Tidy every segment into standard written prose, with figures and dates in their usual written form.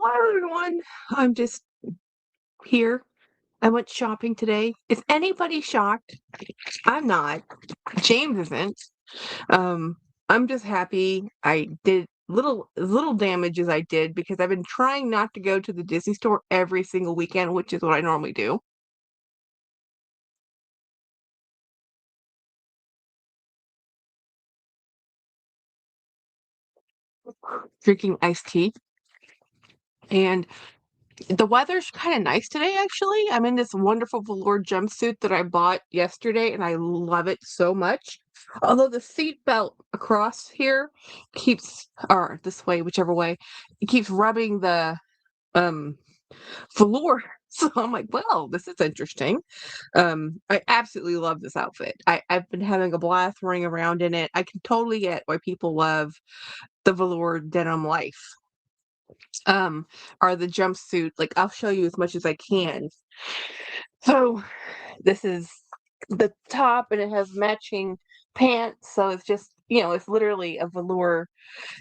Hello, everyone. I'm just here. I went shopping today. Is anybody shocked? I'm not. James isn't. Um, I'm just happy I did little damage as I did because I've been trying not to go to the Disney store every single weekend, which is what I normally do. Drinking iced tea. And the weather's kind of nice today, actually. I'm in this wonderful velour jumpsuit that I bought yesterday, and I love it so much. Although the seat belt across here keeps, or this way, whichever way, it keeps rubbing the um velour. So I'm like, well, this is interesting. I absolutely love this outfit. I've been having a blast running around in it. I can totally get why people love the velour denim life. Um, or the jumpsuit. Like, I'll show you as much as I can. So this is the top, and it has matching pants. So it's just, it's literally a velour,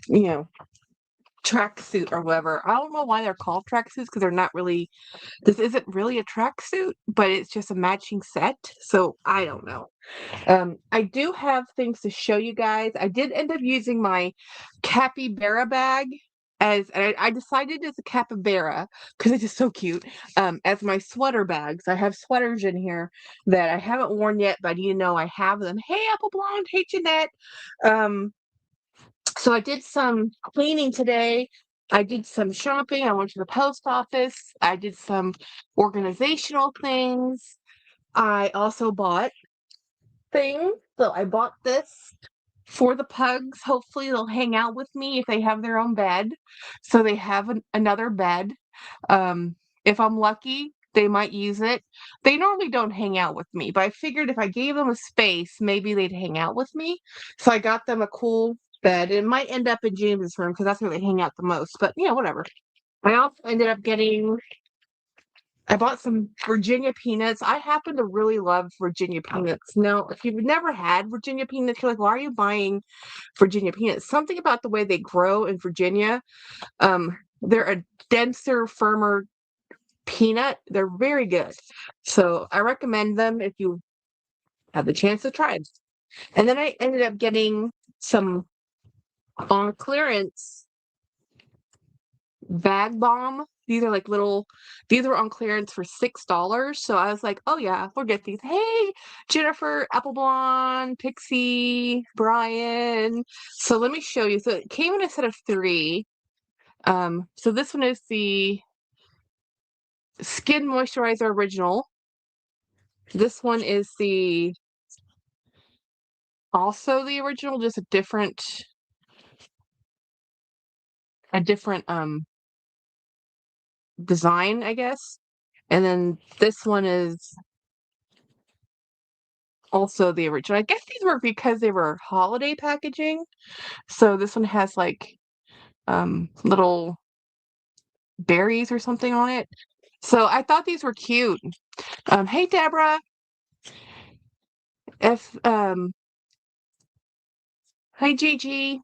you know, tracksuit or whatever. I don't know why they're called tracksuits because they're not really, this isn't really a tracksuit, but it's just a matching set. So I don't know. I do have things to show you guys. I did end up using my capybara bag and I decided it's a capybara because it's just so cute, as my sweater bags. I have sweaters in here that I haven't worn yet, but you know I have them. Hey, Apple Blonde. Hey, Jeanette. Um, so I did some cleaning today. I did some shopping. I went to the post office. I did some organizational things. I also bought things. So I bought this for the pugs. Hopefully they'll hang out with me if they have their own bed. So they have another bed. If I'm lucky, they might use it. They normally don't hang out with me, but I figured if I gave them a space, maybe they'd hang out with me. So I got them a cool bed. It might end up in James's room because that's where they hang out the most. But yeah, whatever. I also ended up I bought some Virginia peanuts. I happen to really love Virginia peanuts. Now, if you've never had Virginia peanuts, you're like, why are you buying Virginia peanuts? Something about the way they grow in Virginia. They're a denser, firmer peanut. They're very good. So I recommend them if you have the chance to try them. And then I ended up getting some on clearance bag bomb. These are on clearance for $6. So I was like, oh yeah, we'll get these. Hey, Jennifer, Apple Blonde, Pixie, Brian. So let me show you. So it came in a set of 3. So this one is the Skin Moisturizer Original. This one is also the original, just a different design, I guess. And then this one is also the original. I guess these were because they were holiday packaging. So this one has like little berries or something on it. So I thought these were cute. Hey Deborah. If Hi Gigi.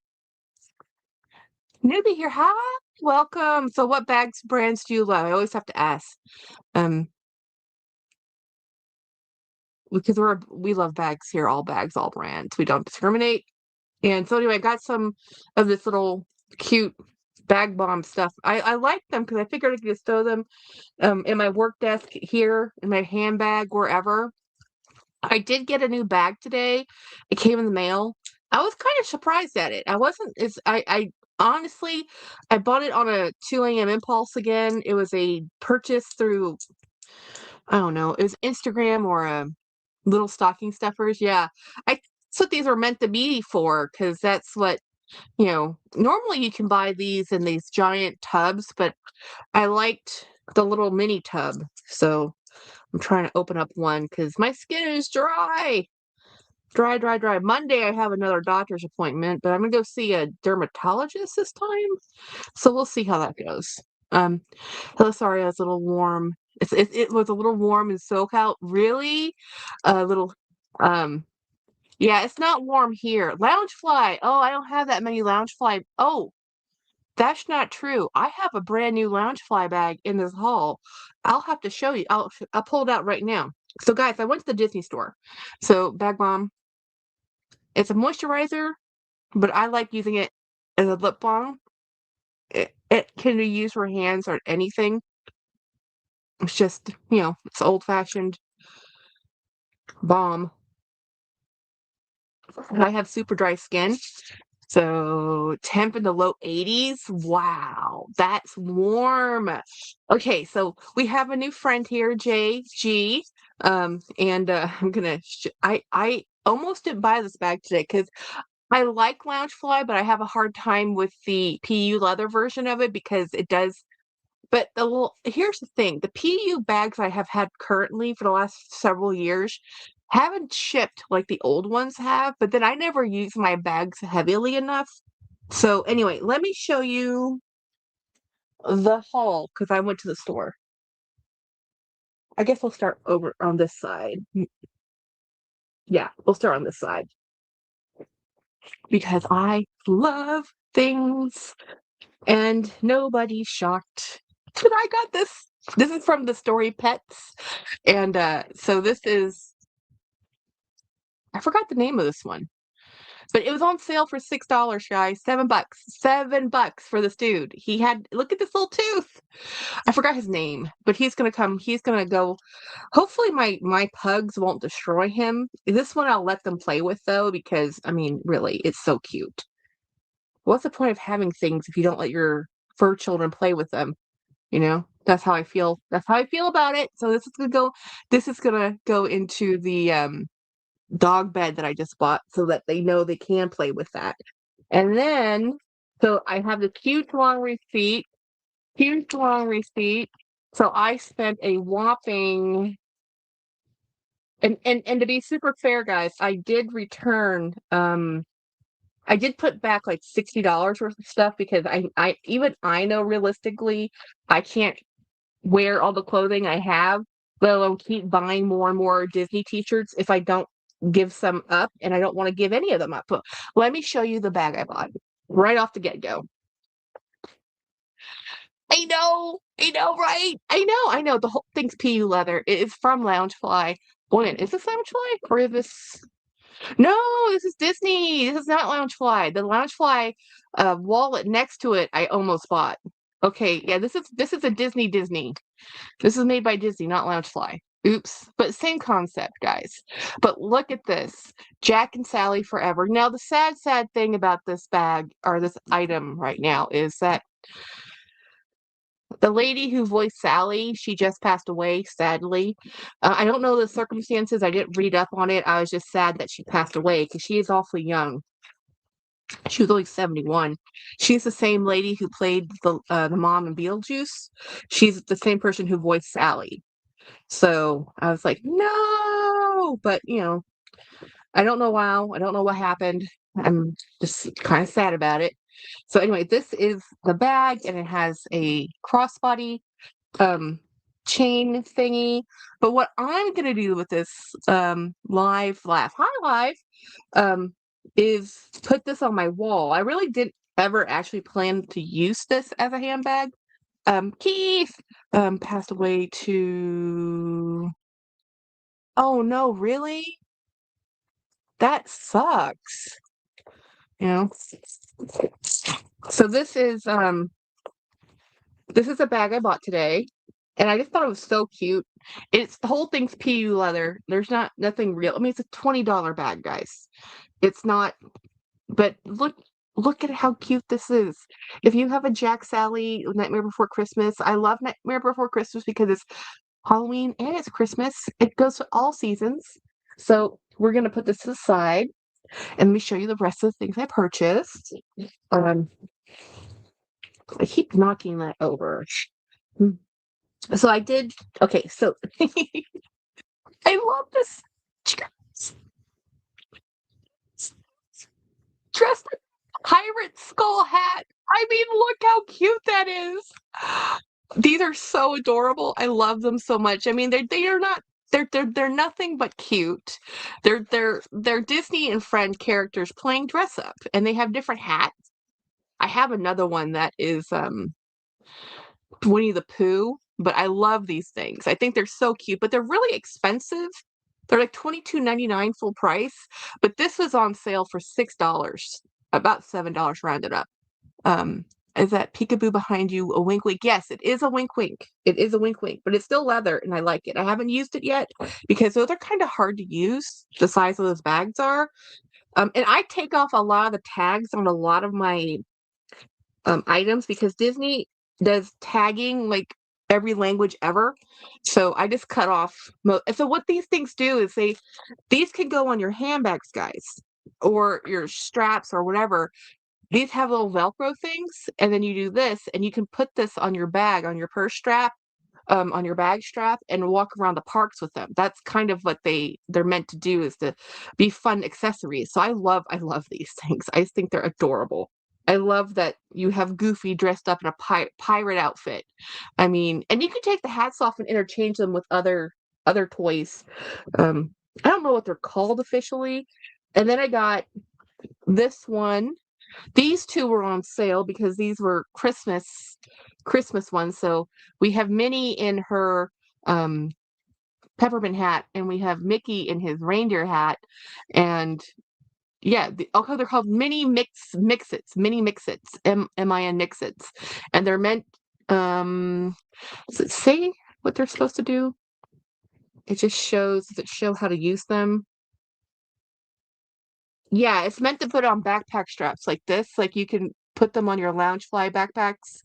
Newbie here. Hi. Welcome. So what bags brands do you love? I always have to ask. Um because we love bags here, all bags, all brands. We don't discriminate. And so anyway, I got some of this little cute bag bomb stuff. I like them because I figured I could just throw them in my work desk here, in my handbag, wherever. I did get a new bag today. It came in the mail. I was kind of surprised at it. I wasn't it's I honestly I bought it on a 2 a.m. impulse again. It was a purchase through, I don't know, it was Instagram or a little stocking stuffers. Yeah. That's what these were meant to be for, because that's what, normally you can buy these in these giant tubs, but I liked the little mini tub. So I'm trying to open up one because my skin is dry. Dry, dry, dry. Monday I have another doctor's appointment, but I'm gonna go see a dermatologist this time. So we'll see how that goes. Hello, sorry, I was a little warm. It was a little warm in SoCal. Really? A little yeah, it's not warm here. Loungefly. Oh, I don't have that many Loungefly. Oh, That's not true. I have a brand new Loungefly bag in this haul. I'll have to show you. I'll pull it out right now. So guys, I went to the Disney store. So Bag Mom, it's a moisturizer, but I like using it as a lip balm. It can be used for hands or anything. It's just, it's old-fashioned balm. I have super dry skin. So temp in the low 80s. Wow, that's warm. Okay, so we have a new friend here, JG. And I'm gonna I almost didn't buy this bag today because I like Loungefly, but I have a hard time with the PU leather version of it because it does. But here's the thing: the PU bags I have had currently for the last several years haven't shipped like the old ones have, but then I never use my bags heavily enough. So anyway, let me show you the haul because I went to the store. I guess we'll start over on this side. Yeah, we'll start on this side because I love things and nobody's shocked that I got this. This is from the Story Pets. And so this is, I forgot the name of this one, but it was on sale for $6, guys. $7. $7 for this dude. He had, look at this little tooth. I forgot his name, but he's gonna come. He's gonna go. Hopefully, my pugs won't destroy him. This one I'll let them play with though, because I mean, really, it's so cute. What's the point of having things if you don't let your fur children play with them? That's how I feel. That's how I feel about it. So this is gonna go. This is gonna go into the dog bed that I just bought, so that they know they can play with that. And then, so I have the cute long receipt. Huge long receipt. So I spent a whopping and to be super fair, guys, I did return I did put back like $60 worth of stuff because I know realistically I can't wear all the clothing I have, let alone keep buying more and more Disney t-shirts if I don't give some up, and I don't want to give any of them up. But let me show you the bag I bought right off the get-go. I know, right? I know. The whole thing's PU leather. It is from Loungefly. Wait, is this Loungefly or is this? No, this is Disney. This is not Loungefly. The Loungefly wallet next to it, I almost bought. Okay, yeah, this is a Disney. This is made by Disney, not Loungefly. Oops, but same concept, guys. But look at this, Jack and Sally Forever. Now, the sad thing about this bag or this item right now is that the lady who voiced Sally, she just passed away, sadly. I don't know the circumstances. I didn't read up on it. I was just sad that she passed away because she is awfully young. She was only 71. She's the same lady who played the mom in Beetlejuice. She's the same person who voiced Sally. So I was like, no, but I don't know why. I don't know what happened. I'm just kind of sad about it. So anyway, this is the bag, and it has a crossbody chain thingy. But what I'm gonna do with this live laugh, hi live, is put this on my wall. I really didn't ever actually plan to use this as a handbag. Keith passed away to, oh no, really? That sucks. You know. So this is a bag I bought today, and I just thought it was so cute. The whole thing's PU leather. There's nothing real. I mean, it's a $20 bag, guys. It's not, but look at how cute this is. If you have a Jack Sally Nightmare Before Christmas, I love Nightmare Before Christmas because it's Halloween and it's Christmas. It goes to all seasons. So we're gonna put this aside, and let me show you the rest of the things I purchased. Um, I keep knocking that over. So I did. Okay, so I love this dress pirate skull hat. I mean, look how cute that is. These are so adorable. I love them so much. I mean, they are not. They're nothing but cute. They're Disney and Friend characters playing dress up, and they have different hats. I have another one that is Winnie the Pooh, but I love these things. I think they're so cute, but they're really expensive. They're like $22.99 full price, but this was on sale for $6, about $7 rounded up. Um, is that peekaboo behind you a wink wink? Yes, it is a wink wink. It is a wink wink, but it's still leather and I like it. I haven't used it yet because those are kind of hard to use, the size of those bags are. And I take off a lot of the tags on a lot of my items because Disney does tagging like every language ever. So I just cut off. So what these things do is these can go on your handbags, guys, or your straps or whatever. These have little Velcro things, and then you do this, and you can put this on your bag, on your purse strap, on your bag strap, and walk around the parks with them. That's kind of what they're meant to do, is to be fun accessories. So I love these things. I just think they're adorable. I love that you have Goofy dressed up in a pirate outfit. I mean, and you can take the hats off and interchange them with other toys. Um, I don't know what they're called officially. And then I got this one. These two were on sale because these were Christmas ones. So we have Minnie in her um, peppermint hat, and we have Mickey in his reindeer hat. And yeah, they're called mini mixits, MIN mixits, and they're meant. Does it say what they're supposed to do? It just shows. Does it show how to use them? Yeah, it's meant to put on backpack straps like this. Like you can put them on your Loungefly backpacks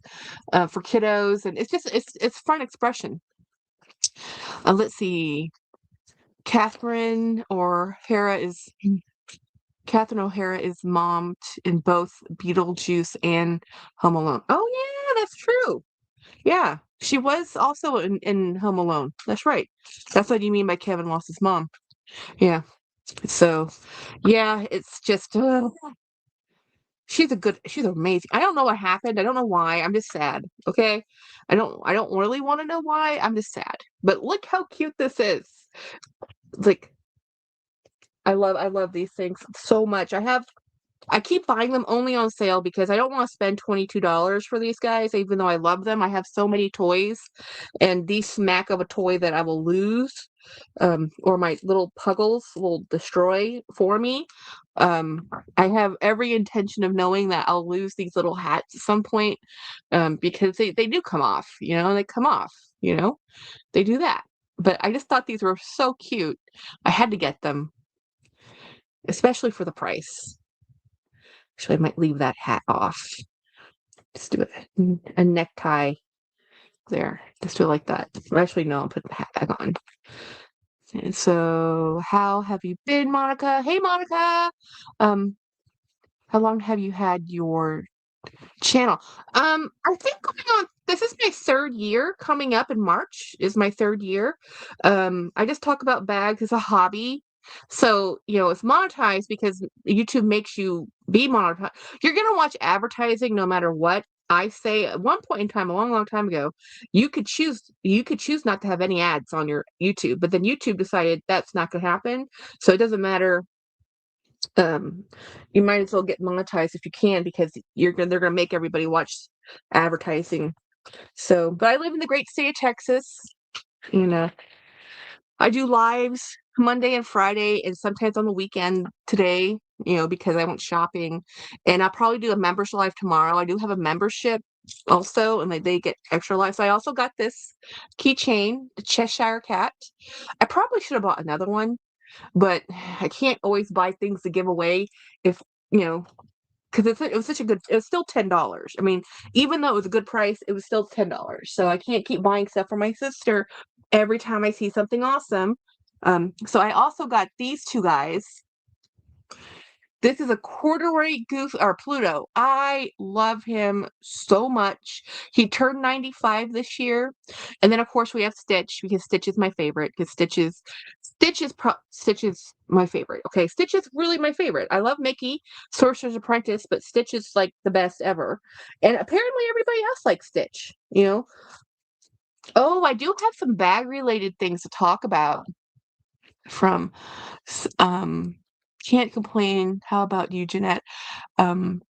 for kiddos, and it's fun expression. Let's see, Catherine O'Hara is mom in both Beetlejuice and Home Alone. Oh yeah, that's true. Yeah, she was also in Home Alone. That's right. That's what you mean by Kevin lost his mom. Yeah. So yeah, it's just she's amazing. I don't know what happened. I don't know why. I'm just sad. Okay. I don't really want to know why. I'm just sad. But look how cute this is. Like I love these things so much. I keep buying them only on sale because I don't want to spend $22 for these guys, even though I love them. I have so many toys, and these smack of a toy that I will lose, or my little puggles will destroy for me. I have every intention of knowing that I'll lose these little hats at some point, because they do come off, they come off, they do that. But I just thought these were so cute. I had to get them, especially for the price. Actually, I might leave that hat off. Just do a necktie there. Just do it like that. Actually, no, I'll put the hat back on. And so, how have you been, Monica? Hey, Monica. Um, how long have you had your channel? I think going on, this is my third year. Coming up in March is my third year. I just talk about bags as a hobby. So, it's monetized because YouTube makes you be monetized. You're gonna watch advertising no matter what. I say at one point in time, a long, long time ago, you could choose not to have any ads on your YouTube, but then YouTube decided that's not gonna happen. So it doesn't matter. um, you might as well get monetized if you can, because they're gonna make everybody watch advertising. So, but I live in the great state of Texas, and I do lives Monday and Friday, and sometimes on the weekend today, because I went shopping, and I'll probably do a members live tomorrow. I do have a membership also, and they get extra lives. So I also got this keychain, the Cheshire Cat. I probably should have bought another one, but I can't always buy things to give away if, you know, because it was it was still $10. I mean, even though it was a good price, it was still $10. So I can't keep buying stuff for my sister every time I see something awesome. So I also got these two guys. This is a corduroy goof or Pluto. I love him so much. He turned 95 this year. And then of course we have Stitch, because Stitch is my favorite, because Stitch is my favorite. Okay, Stitch is really my favorite. I love Mickey, Sorcerer's Apprentice, but Stitch is like the best ever. And apparently everybody else likes Stitch. Oh, I do have some bag related things to talk about from um Can't complain. How about you, Jeanette?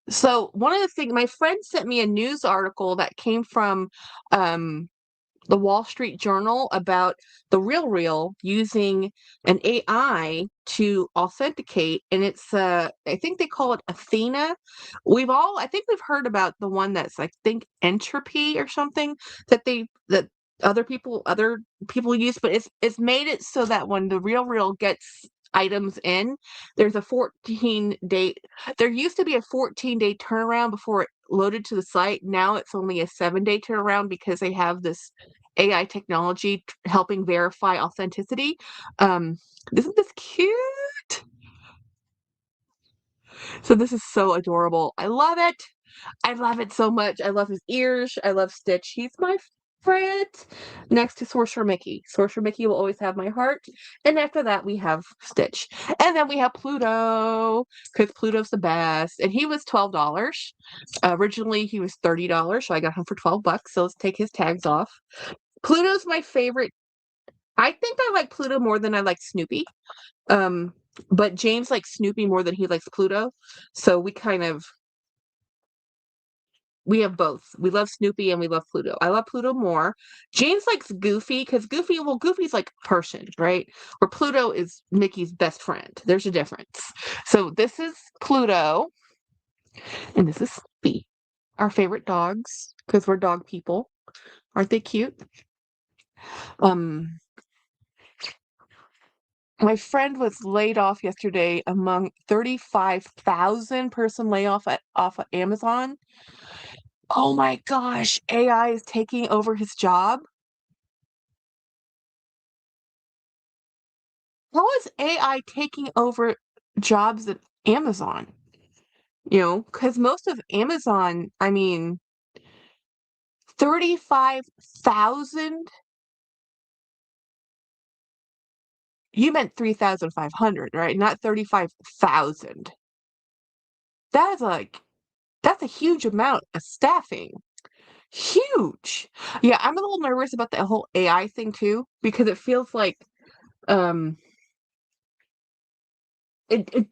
So one of the things my friend sent me a news article that came from um the Wall Street Journal about the Real using an AI to authenticate, and it's I think they call it Athena. I think we've heard about the one that's I think Entropy or something that other people use, but it's made it so that when the Real gets items in, there's a 14-day there used to be a 14-day turnaround before it loaded to the site. Now it's only a 7-day turnaround because they have this AI technology helping verify authenticity. Um, isn't this cute? So this is so adorable. I love it. I love it so much. I love his ears. I love Stitch. He's my favorite. Next to Sorcerer Mickey. Sorcerer Mickey will always have my heart. And after that, we have Stitch. And then we have Pluto, because Pluto's the best. And he was $12. Originally, he was $30, so I got him for $12. So let's take his tags off. Pluto's my favorite. I think I like Pluto more than I like Snoopy. Um, but James likes Snoopy more than he likes Pluto. So we have both. We love Snoopy and we love Pluto. I love Pluto more. James likes Goofy because Goofy's like a person, right? Where Pluto is Mickey's best friend. There's a difference. So this is Pluto and this is Snoopy. Our favorite dogs because we're dog people. Aren't they cute? Um, My friend was laid off yesterday among 35,000 person layoff off of Amazon. Oh my gosh, AI is taking over his job. How is AI taking over jobs at Amazon? Because most of Amazon, I mean, 35,000? You meant 3,500, right? Not 35,000. That is that's a huge amount of staffing. Huge. Yeah, I'm a little nervous about the whole AI thing too, because it feels like um it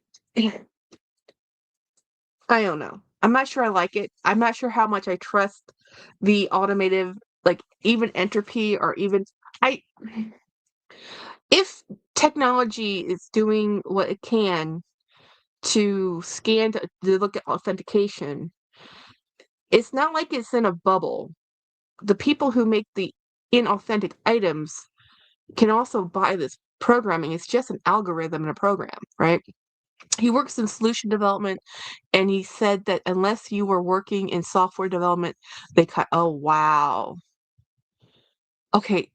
I don't know. I'm not sure I like it. I'm not sure how much I trust the automated, like even Entropy or even I if technology is doing what it can to scan to look at authentication, it's not like it's in a bubble. The people who make the inauthentic items can also buy this programming. It's just an algorithm in a program, right? He works in solution development, and he said that unless you were working in software development, they cut. Oh, wow. Okay.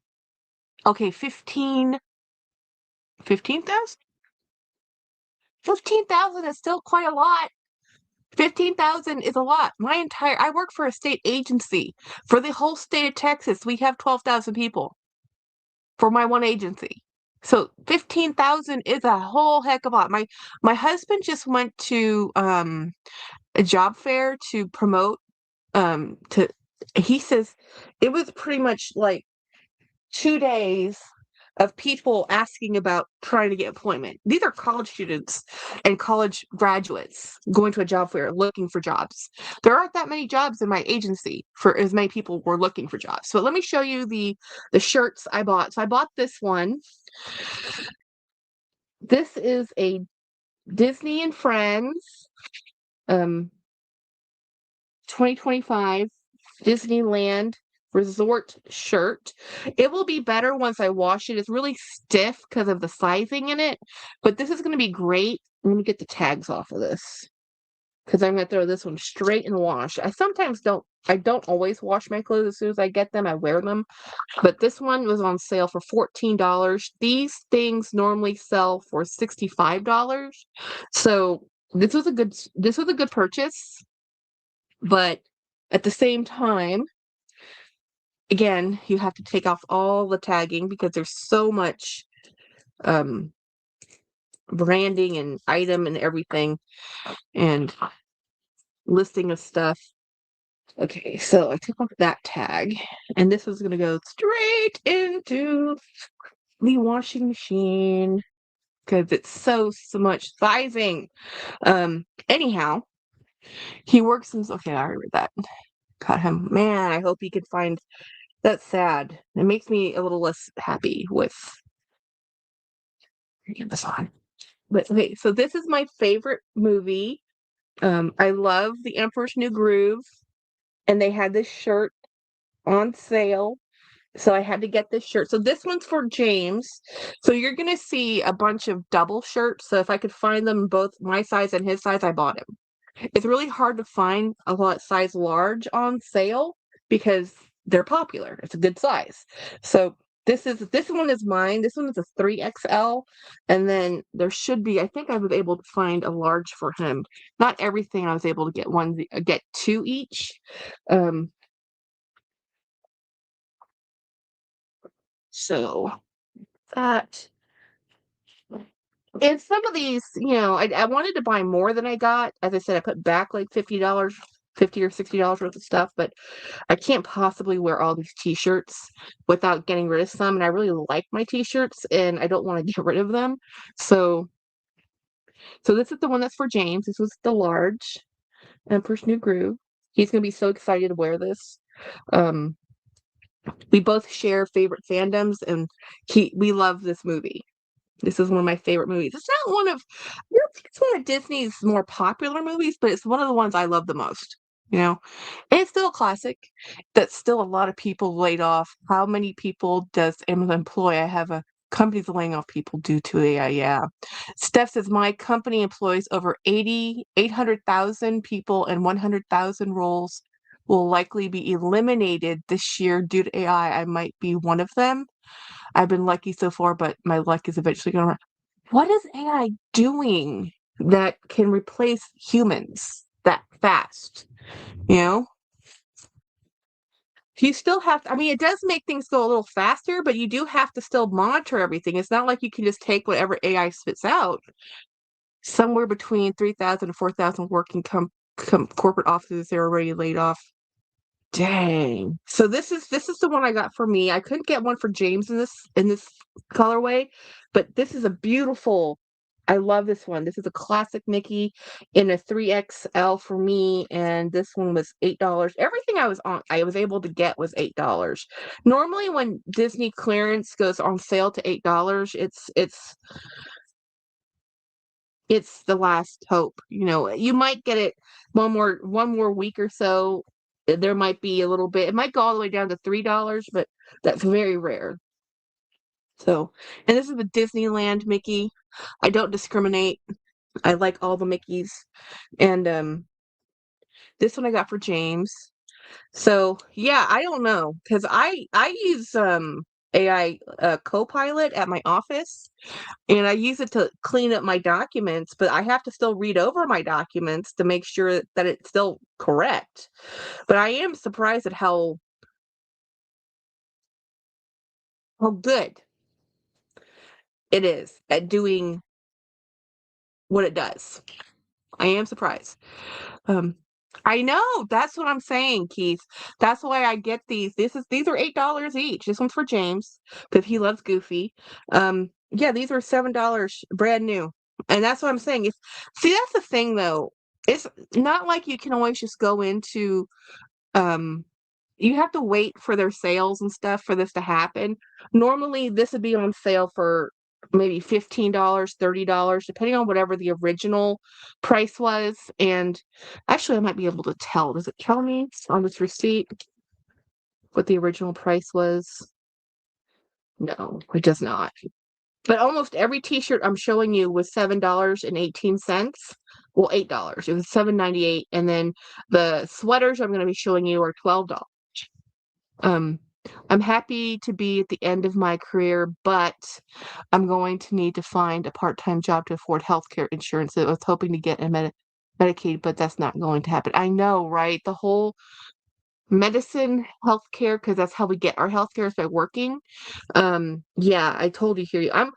Okay. 15,000? 15,000 is still quite a lot. 15,000 is a lot. I work for a state agency. For the whole state of Texas, we have 12,000 people for my one agency. So 15,000 is a whole heck of a lot. My husband just went to a job fair to promote to he says it was pretty much like 2 days of people asking about trying to get employment. These are college students and college graduates going to a job fair looking for jobs. There aren't that many jobs in my agency for as many people were looking for jobs. So let me show you the shirts I bought. So I bought this one. This is a Disney and Friends um 2025 Disneyland resort shirt. It will be better once I wash it. It's really stiff because of the sizing in it, but this is going to be great. Let me get the tags off of this because I'm going to throw this one straight in the wash. I don't always wash my clothes as soon as I get them. I wear them, but this one was on sale for $14. These things normally sell for $65. So this was a good purchase, but at the same time, again, you have to take off all the tagging because there's so much um, branding and item and everything and listing of stuff. Okay, so I took off that tag, and this is going to go straight into the washing machine. because it's so much sizing. Anyhow, he works in, okay, I already read that. Got him. Man, I hope he can find, that's sad. It makes me a little less happy with Amazon. But okay, so this is my favorite movie. I love The Emperor's New Groove, and they had this shirt on sale. So I had to get this shirt. So this one's for James. So you're gonna see a bunch of double shirts. So if I could find them both my size and his size, I bought him. It's really hard to find a lot size large on sale because they're popular. It's a good size. So this one is mine. This one is a 3XL. And then there should be, I think I was able to find a large for him. Not everything I was able to get two each. So that, and some of these, I wanted to buy more than I got. As I said, I put back like $50, 50 or $60 worth of stuff, but I can't possibly wear all these t-shirts without getting rid of some. And I really like my t-shirts and I don't want to get rid of them. So this is the one that's for James. This was the large Emperor's New Groove. He's gonna be so excited to wear this. Um, we both share favorite fandoms, and we love this movie. This is one of my favorite movies. It's not one of, I don't think it's one of Disney's more popular movies, but it's one of the ones I love the most, you know? And it's still a classic that still a lot of people laid off. How many people does Amazon employ? I have a company's laying off people due to AI. Yeah. Steph says, my company employs over 800,000 people and 100,000 roles will likely be eliminated this year due to AI. I might be one of them. I've been lucky so far, but my luck is eventually going to run. What is AI doing that can replace humans that fast? You know, you still have to, I mean, it does make things go a little faster, but you do have to still monitor everything. It's not like you can just take whatever AI spits out. Somewhere between 3,000 and 4,000 working corporate offices are already laid off. Dang. So this is the one I got for me. I couldn't get one for James in this colorway, but this is a beautiful. I love this one. This is a classic Mickey in a 3XL for me, and this one was $8. Everything I was able to get was $8. Normally when Disney clearance goes on sale to $8, it's the last hope. You might get it one more week or so. There might be a little bit. It might go all the way down to $3, but that's very rare. So, and this is the Disneyland Mickey. I don't discriminate. I like all the Mickeys. And this one I got for James. So, yeah, I don't know because I use AI Copilot at my office, and I use it to clean up my documents, but I have to still read over my documents to make sure that it's still correct. But I am surprised at how good it is at doing what it does. I am surprised. Um, I know, that's what I'm saying, Keith. That's why I get these. These are $8 each. This one's for James because he loves Goofy. Yeah, these are $7 brand new. And that's what I'm saying. See, that's the thing though. It's not like you can always just go into um you have to wait for their sales and stuff for this to happen. Normally, this would be on sale for maybe $15, $30, depending on whatever the original price was. And actually, I might be able to tell. Does it tell me on this receipt what the original price was? No, it does not. But almost every t-shirt I'm showing you was $7.18. Well, $8. It was $7.98. And then the sweaters I'm going to be showing you are $12. Um, I'm happy to be at the end of my career, but I'm going to need to find a part-time job to afford healthcare insurance. I was hoping to get a Medicaid, but that's not going to happen. I know, right? The whole medicine, healthcare, because that's how we get our healthcare is by working. Yeah, I totally hear you. I'm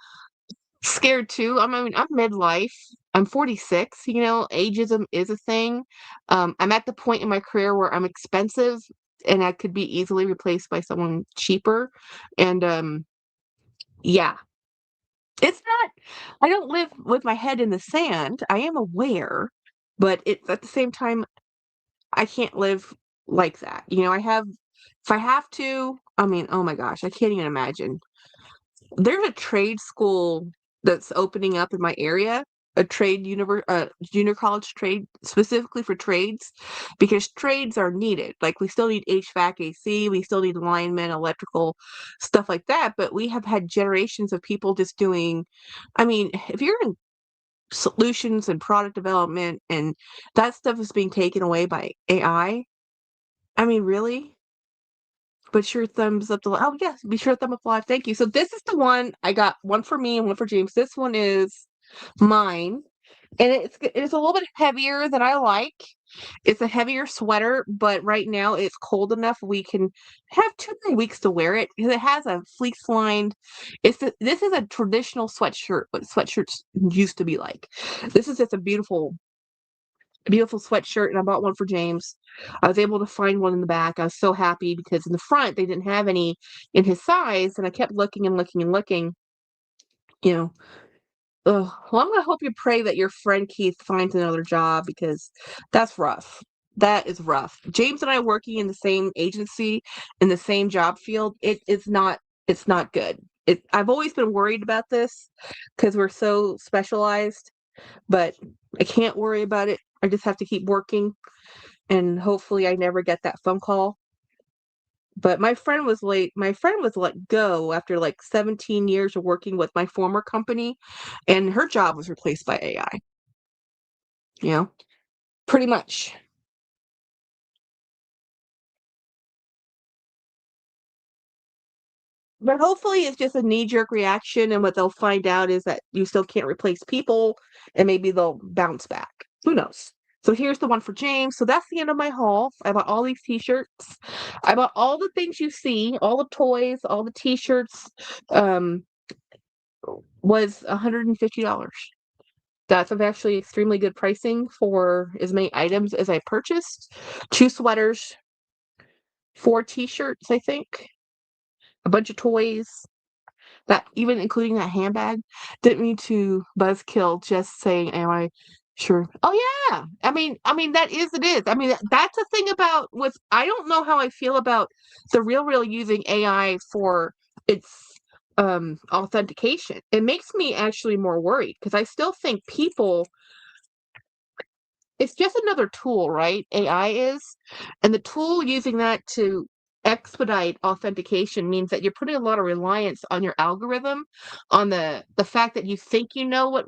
scared too. I mean, I'm midlife. I'm 46. Ageism is a thing. I'm at the point in my career where I'm expensive and I could be easily replaced by someone cheaper. And yeah, It's not I don't live with my head in the sand. I am aware, but it's at the same time, I can't live like that. You know, I have if I have to, I mean, oh my gosh, I can't even imagine. There's a trade school that's opening up in my area, a junior college trade specifically for trades, because trades are needed. Like, we still need HVAC, AC, we still need linemen, electrical, stuff like that, but we have had generations of people just doing I mean, if you're in solutions and product development and that stuff is being taken away by I mean, really? But sure thumbs up the oh, yes, be sure thumb up live, thank you. So this is the one I got one for me and one for James. This one is mine, and it's a little bit heavier than I like. It's a heavier sweater, but right now it's cold enough we can have 2 more weeks to wear it because it has a fleece lined this is a traditional sweatshirt, what sweatshirts used to be like. This is just a beautiful sweatshirt, and I bought one for James. I was able to find one in the back. I was so happy because in the front they didn't have any in his size, and I kept looking and looking and looking. You know, ugh. Well, I'm gonna hope you pray that your friend Keith finds another job because that's rough. That is rough. James and I working in the same agency in the same job field. It is not. It's not good. I've always been worried about this because we're so specialized, but I can't worry about it. I just have to keep working and hopefully I never get that phone call. But my friend was let go after like 17 years of working with my former company, and her job was replaced by AI, you know, pretty much. But hopefully it's just a knee-jerk reaction, and what they'll find out is that you still can't replace people, and maybe they'll bounce back. Who knows? So here's the one for James. So that's the end of my haul. I bought all these t-shirts. I bought all the things you see, all the toys, all the t-shirts. Um, was $150. That's actually extremely good pricing for as many items as I purchased. 2 sweaters, 4 t-shirts, I think, a bunch of toys, that even including that handbag. Didn't mean to buzzkill just saying, "Am I sure?" Oh yeah. I mean that is it is. I mean that's the thing about with I don't know how I feel about the real using AI for its authentication. It makes me actually more worried because I still think people it's just another tool, right? AI is. And the tool using that to expedite authentication means that you're putting a lot of reliance on your algorithm, on the fact that you think you know what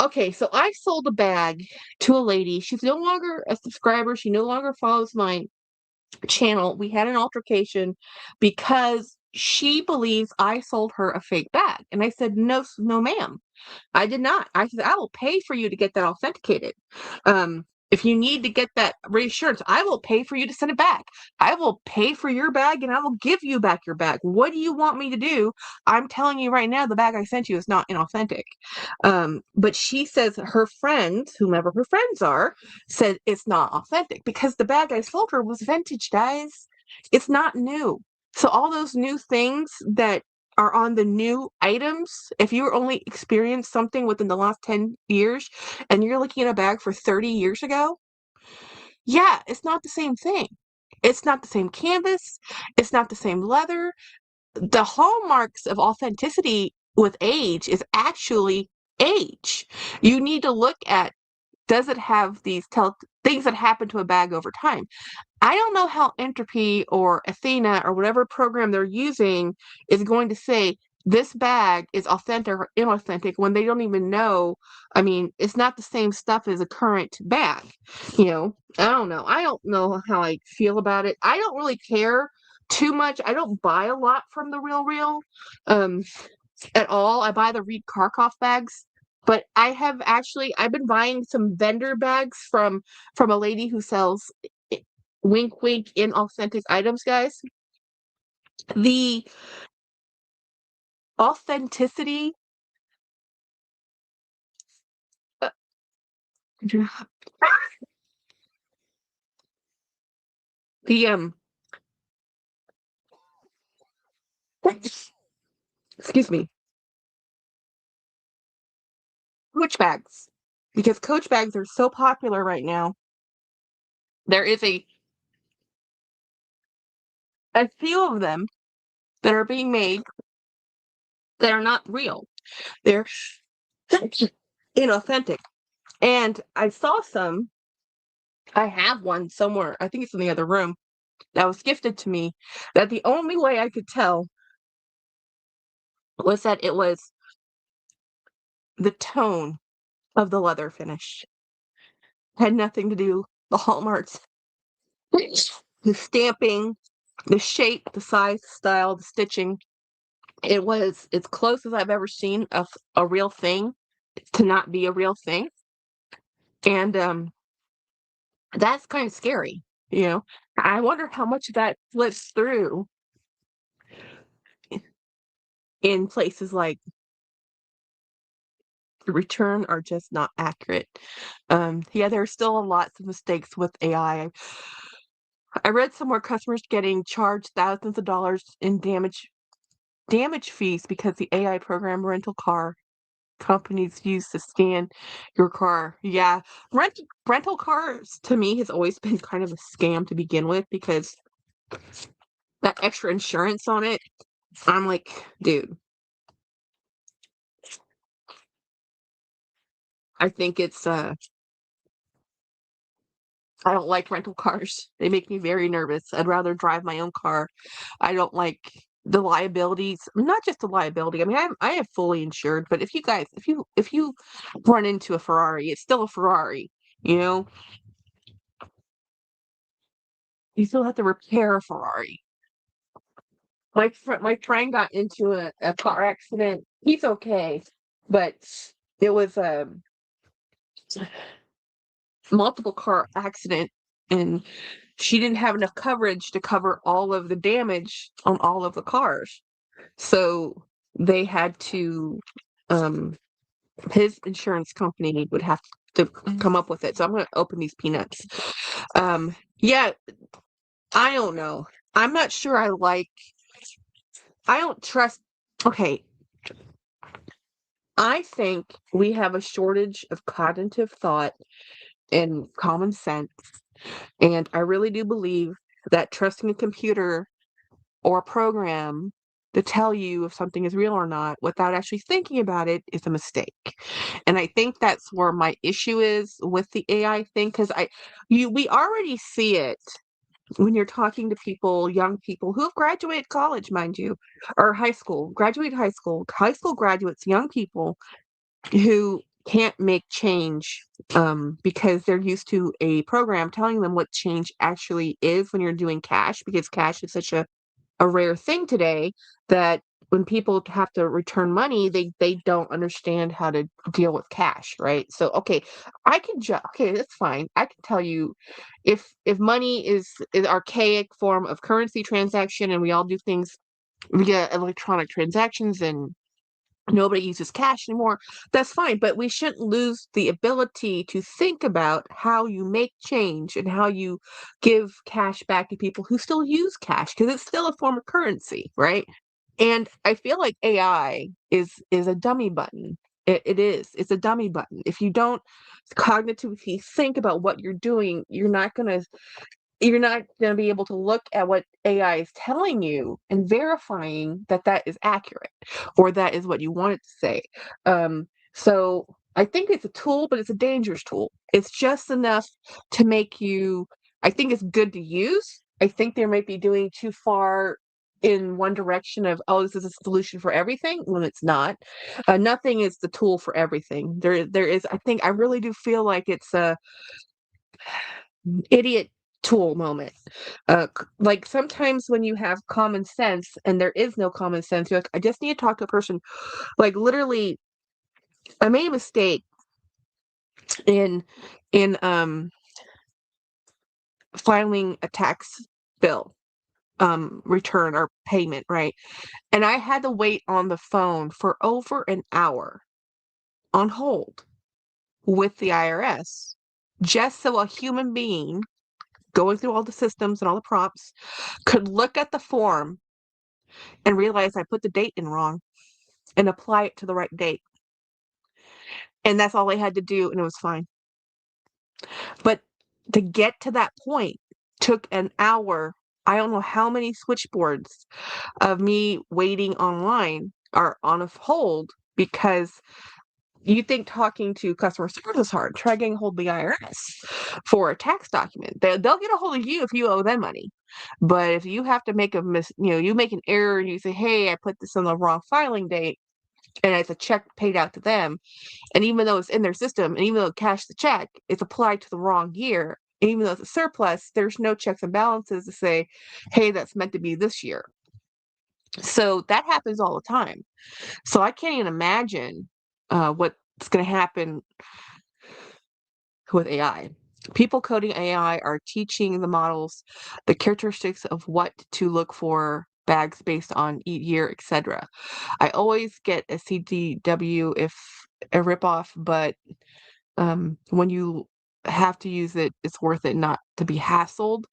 okay, so I sold a bag to a lady. She's no longer a subscriber. She no longer follows my channel. We had an altercation because she believes I sold her a fake bag. And I said, no, no, ma'am. I did not. I said, I will pay for you to get that authenticated. If you need to get that reassurance, I will pay for you to send it back. I will pay for your bag and I will give you back your bag. What do you want me to do? I'm telling you right now, the bag I sent you is not inauthentic. But she says her friends, whomever her friends are, said it's not authentic because the bag I sold her was vintage, guys. It's not new. So all those new things that are on the new items, if you only experienced something within the last 10 years and you're looking at a bag for 30 years ago, yeah, it's not the same thing. It's not the same canvas. It's not the same leather. The hallmarks of authenticity with age is actually age. You need to look at does it have these things that happen to a bag over time? I don't know how Entropy or Athena or whatever program they're using is going to say this bag is authentic or inauthentic when they don't even know. I mean, it's not the same stuff as a current bag. You know, I don't know. I don't know how I feel about it. I don't really care too much. I don't buy a lot from the Real um, at all. I buy the Reed Karkoff bags. But I've been buying some vendor bags from a lady who sells wink wink inauthentic items, guys. The authenticity uh, the excuse me. Coach bags. Because Coach bags are so popular right now. There is a few of them that are being made that are not real. They're inauthentic. And I saw some, I have one somewhere, I think it's in the other room, that was gifted to me, that the only way I could tell was that it was the tone of the leather finish. Had nothing to do the hallmarks, the stamping, the shape, the size, style, the stitching. It was as close as I've ever seen of a real thing to not be a real thing. And that's kind of scary, you know. I wonder how much of that slips through in places like the return are just not accurate. Yeah, there are still lots of mistakes with AI. I read somewhere customers getting charged thousands of dollars in damage fees because the AI program rental car companies use to scan your car. Yeah, rental cars to me has always been kind of a scam to begin with because that extra insurance on it, I'm like, dude, I think it's I don't like rental cars. They make me very nervous. I'd rather drive my own car. I don't like the liabilities, not just the liability. I mean, I have fully insured, but if you guys, if you run into a Ferrari, it's still a Ferrari, you know? You still have to repair a Ferrari. My friend got into a car accident. He's okay, but it was a multiple car accident, and she didn't have enough coverage to cover all of the damage on all of the cars. So they had to, um, his insurance company would have to come up with it. So I'm going to open these peanuts. Yeah, I don't know. I'm not sure I don't trust. Okay, I think we have a shortage of cognitive thought and common sense. And I really do believe that trusting a computer or a program to tell you if something is real or not without actually thinking about it is a mistake. And I think that's where my issue is with the AI thing because we already see it when you're talking to people, young people who have graduated college, mind you, or high school graduates, young people who can't make change because they're used to a program telling them what change actually is when you're doing cash because cash is such a rare thing today that when people have to return money, they don't understand how to deal with cash, right? So, okay, okay, that's fine. I can tell you if money is archaic form of currency transaction and we all do things via electronic transactions and nobody uses cash anymore, that's fine. But we shouldn't lose the ability to think about how you make change and how you give cash back to people who still use cash because it's still a form of currency, right? And I feel like AI is a dummy button. It is. It's a dummy button. If you don't cognitively think about what you're not going to be able to look at what AI is telling you and verifying that that is accurate or that is what you want it to say. So I think it's a tool, but it's a dangerous tool. It's just enough to make you, I think it's good to use. I think they might be doing too far in one direction of, oh, this is a solution for everything when it's not. Nothing is the tool for everything. There is, I really do feel like it's a idiot tool moment. Like sometimes when you have common sense and there is no common sense, you're like, I just need to talk to a person. Like literally, I made a mistake in in filing a tax bill return or payment, right? And I had to wait on the phone for over an hour on hold with the IRS just so a human being going through all the systems and all the prompts could look at the form and realize I put the date in wrong and apply it to the right date. And that's all I had to do, and it was fine. But to get to that point took an hour. I don't know how many switchboards of me waiting online or on a hold because you think talking to customer service is hard. Try getting a hold of the IRS for a tax document. They'll get a hold of you if you owe them money. But if you have to make you make an error and you say, hey, I put this on the wrong filing date and it's a check paid out to them. And even though it's in their system and even though it cashed the check, it's applied to the wrong year. And even though it's a surplus, there's no checks and balances to say, hey, that's meant to be this year. So that happens all the time. So I can't even imagine what's going to happen with AI. People coding AI are teaching the models the characteristics of what to look for bags based on year, etc. I always get a CDW if a ripoff, but when you have to use it, it's worth it not to be hassled.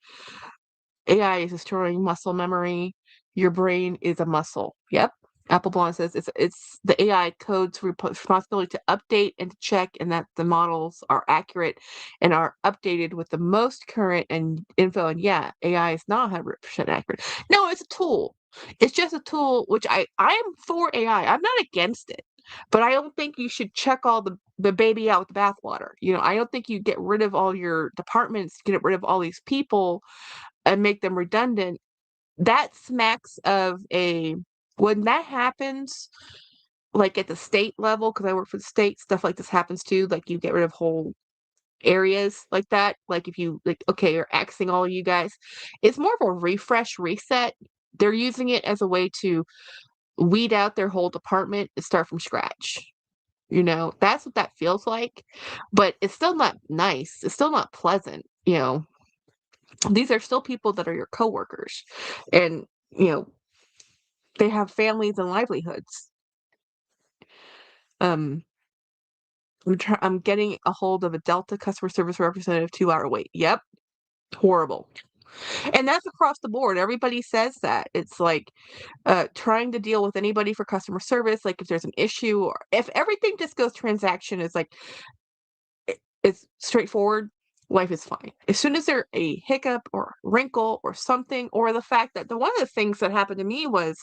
AI is destroying muscle memory. Your brain is a muscle. Yep. Applebaum says it's the AI code's responsibility to update and to check and that the models are accurate and are updated with the most current and info. And yeah, AI is not 100% accurate. No, it's a tool. It's just a tool, which I am for AI. I'm not against it, but I don't think you should check all the baby out with the bathwater. I don't think you get rid of all your departments, get rid of all these people and make them redundant. That smacks of when that happens, like at the state level, because I work for the state, stuff like this happens too. Like you get rid of whole areas like that. Like if you okay, you're axing all of you guys. It's more of a refresh, reset. They're using it as a way to weed out their whole department and start from scratch. That's what that feels like. But it's still not nice. It's still not pleasant. These are still people that are your coworkers. And, they have families and livelihoods. Um, I'm getting a hold of a Delta customer service representative 2-hour wait. Yep, horrible. And that's across the board. Everybody says that. It's like trying to deal with anybody for customer service, like if there's an issue or if everything just goes transaction, is like it's straightforward. Life is fine. As soon as there's a hiccup or wrinkle or something, or the fact that one of the things that happened to me was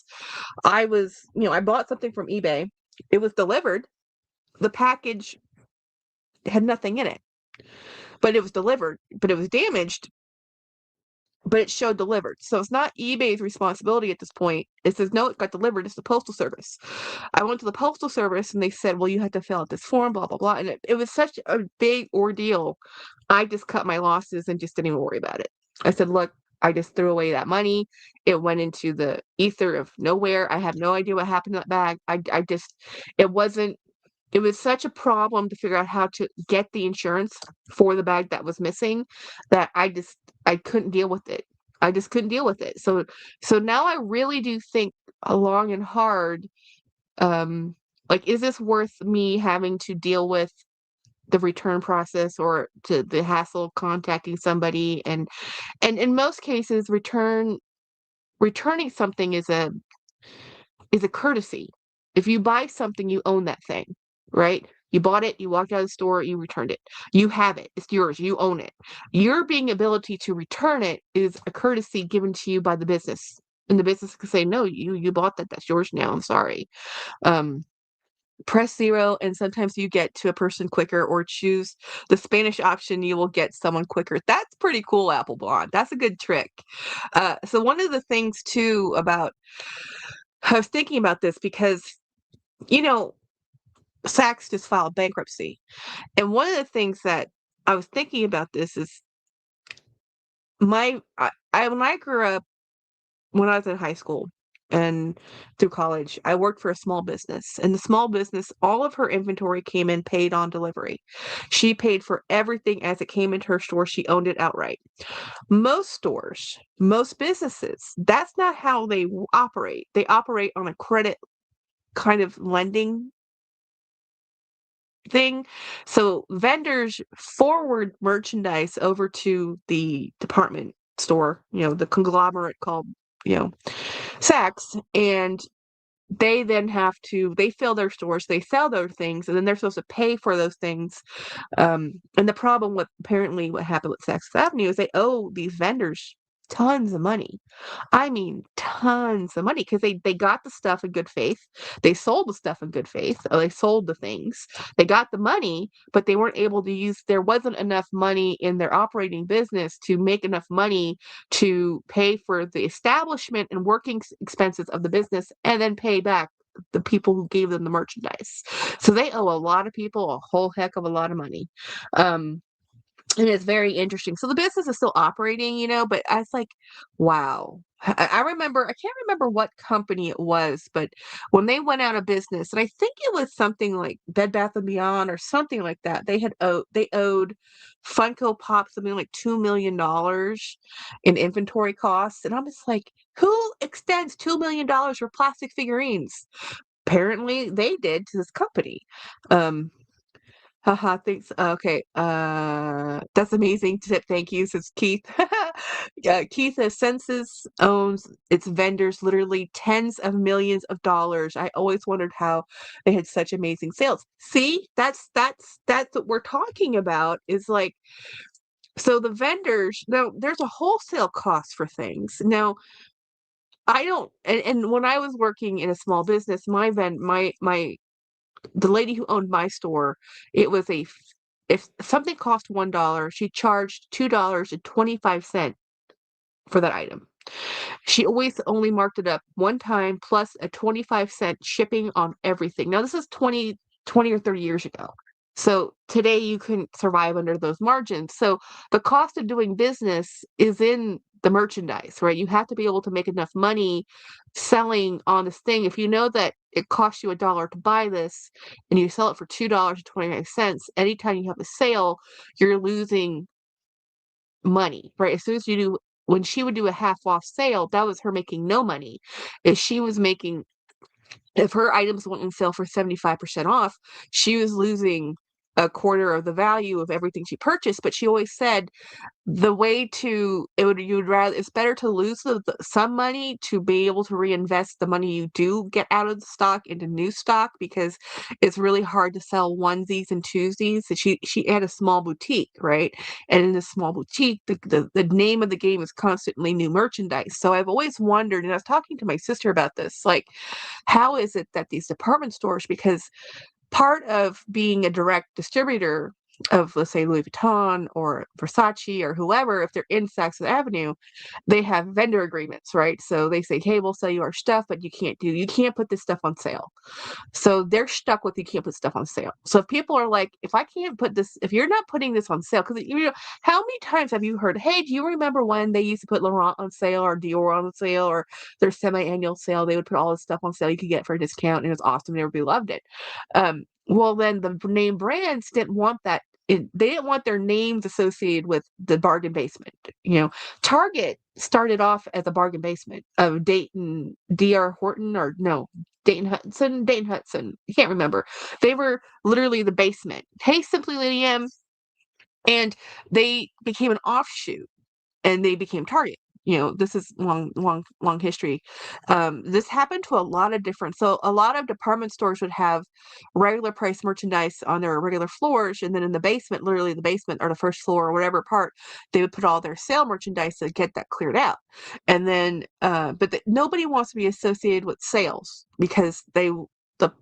I bought something from eBay. It was delivered. The package had nothing in it, but it was delivered, but it was damaged, but it showed delivered. So it's not eBay's responsibility at this point. It says, no, it got delivered. It's the postal service. I went to the postal service and they said, well, you have to fill out this form, blah, blah, blah. And it was such a big ordeal. I just cut my losses and just didn't even worry about it. I said, look, I just threw away that money. It went into the ether of nowhere. I have no idea what happened to that bag. It wasn't, it was such a problem to figure out how to get the insurance for the bag that was missing that I couldn't deal with it. I just couldn't deal with it. So now I really do think long and hard, like, is this worth me having to deal with the return process or to the hassle of contacting somebody? And in most cases, returning something is a courtesy. If you buy something, you own that thing, right? You bought it, you walked out of the store, you returned it. You have it. It's yours. You own it. Your being ability to return it is a courtesy given to you by the business. And the business can say, no, you bought that. That's yours now. I'm sorry. Um, Press 0, and sometimes you get to a person quicker, or choose the Spanish option, you will get someone quicker. That's pretty cool, Apple Blonde. That's a good trick. So one of the things too I was thinking about this because, you know, Saks just filed bankruptcy. And one of the things that I was thinking about this is when I grew up, when I was in high school and through college, I worked for a small business. And the small business, all of her inventory came in paid on delivery. She paid for everything as it came into her store. She owned it outright. Most stores, most businesses, that's not how they operate. They operate on a credit kind of lending thing. So vendors forward merchandise over to the department store, the conglomerate called, Saks, and they then they fill their stores, they sell those things, and then they're supposed to pay for those things. And the problem with apparently what happened with Saks Fifth Avenue is they owe these vendors tons of money. I mean, tons of money because they got the stuff in good faith. They sold the stuff in good faith. Or they sold the things. They got the money, but they weren't able to use. There wasn't enough money in their operating business to make enough money to pay for the establishment and working expenses of the business, and then pay back the people who gave them the merchandise. So they owe a lot of people a whole heck of a lot of money. Um, and it's very interesting. So the business is still operating, but I was like, wow. I remember, I can't remember what company it was, but when they went out of business, and I think it was something like Bed Bath and Beyond or something like that, they owed Funko Pop something like $2 million in inventory costs. And I'm just like, who extends $2 million for plastic figurines? Apparently they did to this company. Um, Haha, thanks. Okay. That's amazing tip. Thank you, says Keith. Yeah, Keith says Census owns its vendors literally tens of millions of dollars. I always wondered how they had such amazing sales. See, that's what we're talking about, is like, so the vendors, now there's a wholesale cost for things. Now, I don't, and when I was working in a small business, my the lady who owned my store, it was if something cost $1, she charged $2.25 for that item. She always only marked it up one time plus a 25-cent shipping on everything. Now this is 20 or 30 years ago. So today you couldn't survive under those margins. So the cost of doing business is in the merchandise, right? You have to be able to make enough money selling on this thing. If you know that it costs you $1 to buy this and you sell it for $2.29, anytime you have a sale, you're losing money, right? As soon as you do, when she would do a half off sale, that was her making no money. If she was making, if her items went on sale for 75% off, she was losing a quarter of the value of everything she purchased. But she always said, the way to it would you would rather it's better to lose some money to be able to reinvest the money you do get out of the stock into new stock, because it's really hard to sell onesies and twosies. So she had a small boutique, right? And in this small boutique, the name of the game is constantly new merchandise. So I've always wondered, and I was talking to my sister about this, like, how is it that these department stores, because part of being a direct distributor of, let's say, Louis Vuitton or Versace or whoever, if they're in Saks Fifth Avenue, they have vendor agreements, right? So they say, hey, we'll sell you our stuff, but you can't put this stuff on sale. So they're stuck with, you can't put stuff on sale. So if people are like, if I can't put this, if you're not putting this on sale, because how many times have you heard, hey, do you remember when they used to put Laurent on sale or Dior on sale or their semi-annual sale? They would put all this stuff on sale you could get for a discount, and it was awesome. Everybody loved it. Well, then the name brands didn't want that. They didn't want their names associated with the bargain basement. Target started off as a bargain basement of Dayton, D.R. Horton, or no, Dayton Hudson. You can't remember. They were literally the basement. Hey, Simply Lady M, and they became an offshoot, and they became Target. This is long history. This happened to a lot of different. So a lot of department stores would have regular price merchandise on their regular floors, and then in the basement, literally the basement or the first floor or whatever part, they would put all their sale merchandise to get that cleared out. And then, nobody wants to be associated with sales, because the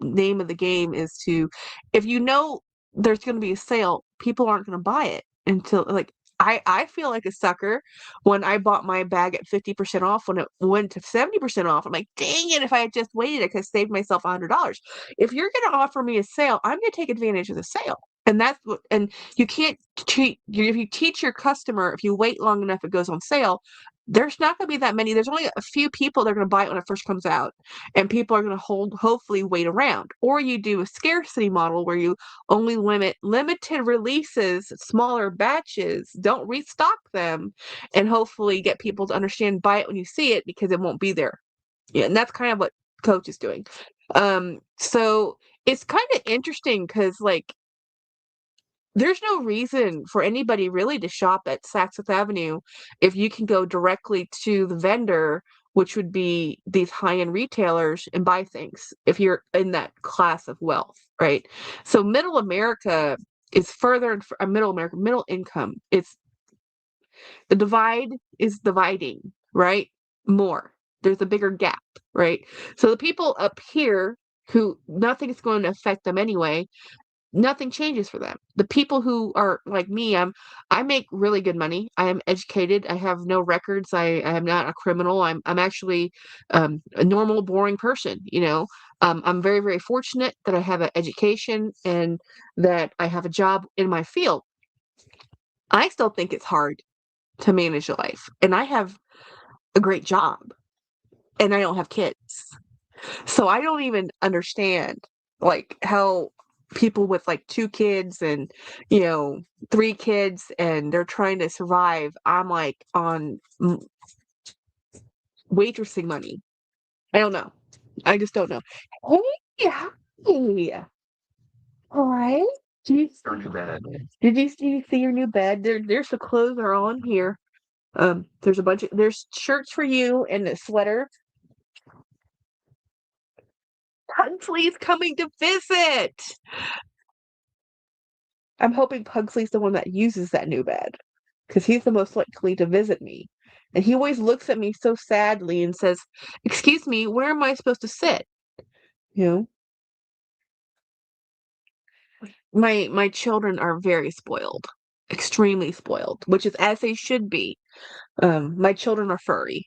name of the game is to, if there's going to be a sale, people aren't going to buy it until, like, I feel like a sucker when I bought my bag at 50% off when it went to 70% off. I'm like, dang it, if I had just waited, I could have saved myself $100. If you're going to offer me a sale, I'm going to take advantage of the sale. And and you can't if you teach your customer, if you wait long enough, it goes on sale. There's not going to be that many. There's only a few people that are going to buy it when it first comes out. And people are going to hopefully wait around. Or you do a scarcity model where you only limited releases, smaller batches, don't restock them, and hopefully get people to understand, buy it when you see it, because it won't be there. Yeah, and that's kind of what Coach is doing. So it's kind of interesting because, like, there's no reason for anybody really to shop at Saks Fifth Avenue if you can go directly to the vendor which would be these high-end retailers, and buy things if you're in that class of wealth, right? So middle America is further and middle America, middle income. It's the divide is dividing, right? More. There's a bigger gap, right? So the people up here who nothing's going to affect them anyway, nothing changes for them. The people who are like me, I make really good money. I am educated. I have no records. I am not a criminal. I'm actually a normal, boring person, you know. I'm very, very fortunate that I have an education and that I have a job in my field. I still think it's hard to manage a life. And I have a great job and I don't have kids. So I don't even understand like how people with like 2 kids and, you know, 3 kids and they're trying to survive. I'm like on waitressing money. I don't know. I just don't know. Hey, hi. All right. Did you, Your new bed. see your new bed? There's the clothes are on here. There's a bunch of there's shirts for you and a sweater. Pugsley's coming to visit. I'm hoping Pugsley's the one that uses that new bed because he's the most likely to visit me. And he always looks at me so sadly and says, "Excuse me, where am I supposed to sit?" You know, my children are very spoiled, extremely spoiled, which is as they should be. My children are furry.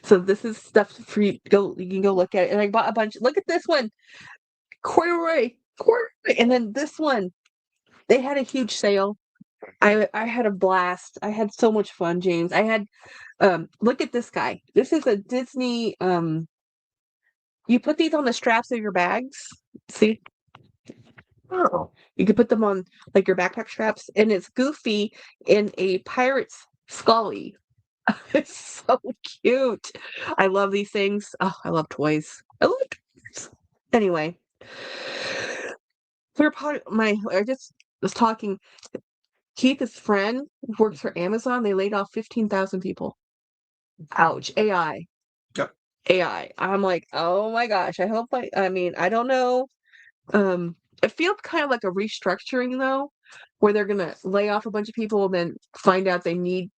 So this is stuff for you go you can go look at it. And I bought a bunch. Look at this one. Corduroy. Corduroy. And then this one. They had a huge sale. I had a blast. I had so much fun, James. I had look at this guy. This is a Disney you put these on the straps of your bags. See? Oh, You could put them on like your backpack straps and it's Goofy in a pirate's scully. It's so cute. I love these things. Oh, I love toys. I love toys. Anyway, we're part I just was talking. Keith's friend works for Amazon. They laid off 15,000 people. Ouch. AI. yep. AI. I'm like, oh my gosh. I mean, I don't know. It feels kind of like a restructuring though, where they're gonna lay off a bunch of people and then find out they need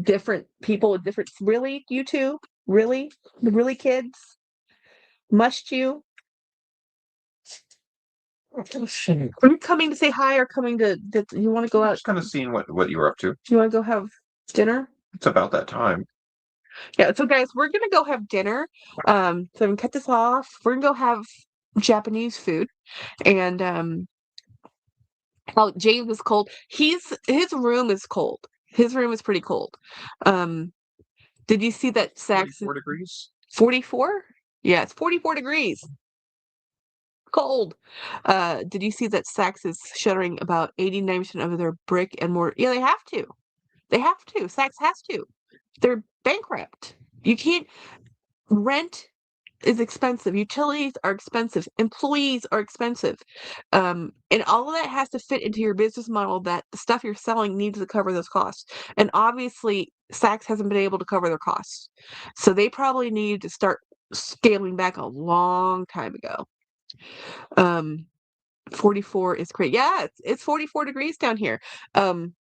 different people with different really, you two? Really? Really kids? Must you? Are you coming to say hi or coming to you wanna go out? Just kind of seeing what you were up to. Do you wanna go have dinner? It's about that time. Yeah, so guys, we're gonna go have dinner. So I'm gonna cut this off. We're gonna go have Japanese food. And oh, James is cold. His room is cold. His room is pretty cold. Um, did you see that Sax 44 degrees. 44? Yeah, it's 44 degrees. Cold. Did you see that Saks is shuttering about 89% of their brick and mortar? Yeah, they have to. They have to. Saks has to. They're bankrupt. You can't rent is expensive. Utilities are expensive. Employees are expensive. And all of that has to fit into your business model that the stuff you're selling needs to cover those costs. And obviously, Saks hasn't been able to cover their costs. So they probably need to start scaling back a long time ago. Um, 44 is great. Yeah, it's 44 degrees down here. Um,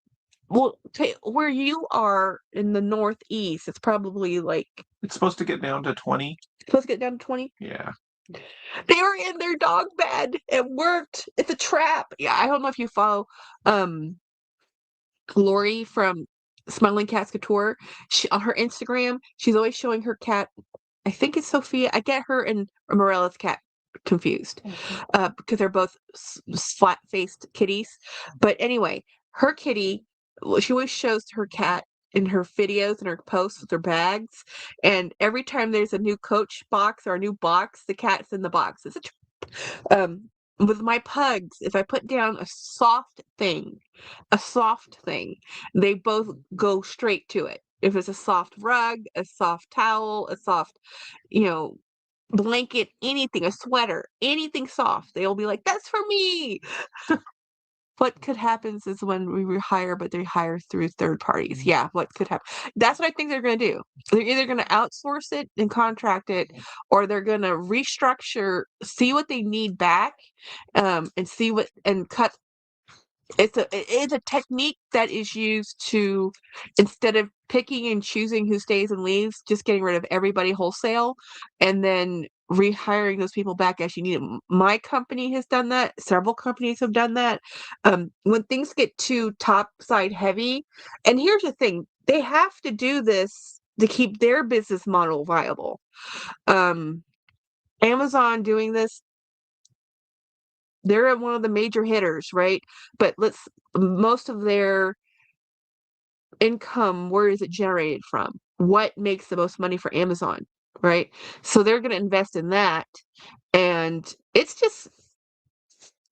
well, where you are in the northeast, it's probably like It's supposed to get down to 20. supposed to get down to 20. Yeah. They were in their dog bed. It worked. It's a trap. Yeah, I don't know if you follow um Lori from Smiling Cats Couture. She on her Instagram, she's always showing her cat. I think it's Sophia. I get her and Morella's cat confused because they're both flat-faced kitties. But anyway, her kitty, well, she always shows her cat in her videos and her posts with her bags. And every time there's a new Coach box or a new box, the cat's in the box. It's with my pugs, if I put down a soft thing, they both go straight to it. If it's a soft rug, a soft towel, a soft, you know, blanket, anything, a sweater, anything soft, they'll be like, "That's for me." what could happen is when we rehire, but they hire through third parties. Yeah, what could happen? That's what I think they're going to do. They're either going to outsource it and contract it, or they're going to restructure, see what they need back, and see what and cut. It's a technique that is used to, instead of picking and choosing who stays and leaves, just getting rid of everybody wholesale and then rehiring those people back as you need them. My company has done that. Several companies have done that. When things get too top side heavy, and here's the thing, they have to do this to keep their business model viable. Um, Amazon doing this, they're one of the major hitters, right? But most of their income, where is it generated from? What makes the most money for Amazon, right? So they're going to invest in that. And it's just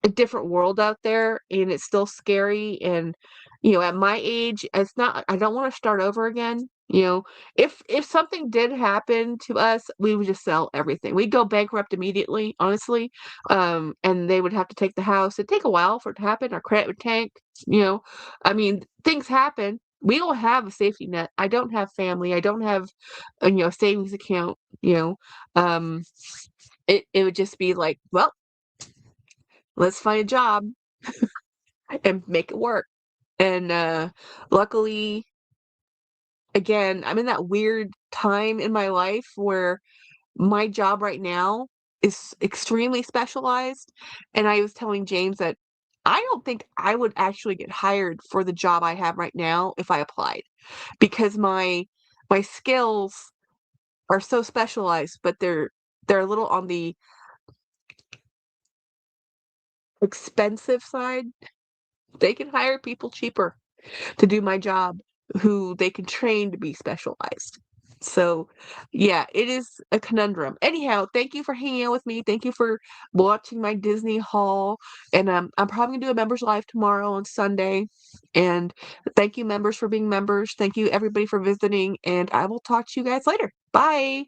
a different world out there, and it's still scary. And, at my age, it's not, I don't want to start over again. If something did happen to us, we would just sell everything. We'd go bankrupt immediately, honestly. And they would have to take the house. It'd take a while for it to happen. Our credit would tank, I mean, things happen. We don't have a safety net. I don't have family. I don't have a savings account, um, it would just be like, well, let's find a job and make it work. And luckily, again, I'm in that weird time in my life where my job right now is extremely specialized. And I was telling James that I don't think I would actually get hired for the job I have right now if I applied, because my skills are so specialized, but they're a little on the expensive side. They can hire people cheaper to do my job, who they can train to be specialized. So, yeah, it is a conundrum. Anyhow, thank you for hanging out with me. Thank you for watching my Disney haul. And I'm probably gonna do a members live tomorrow on Sunday. And thank you, members, for being members. Thank you, everybody, for visiting. And I will talk to you guys later. Bye.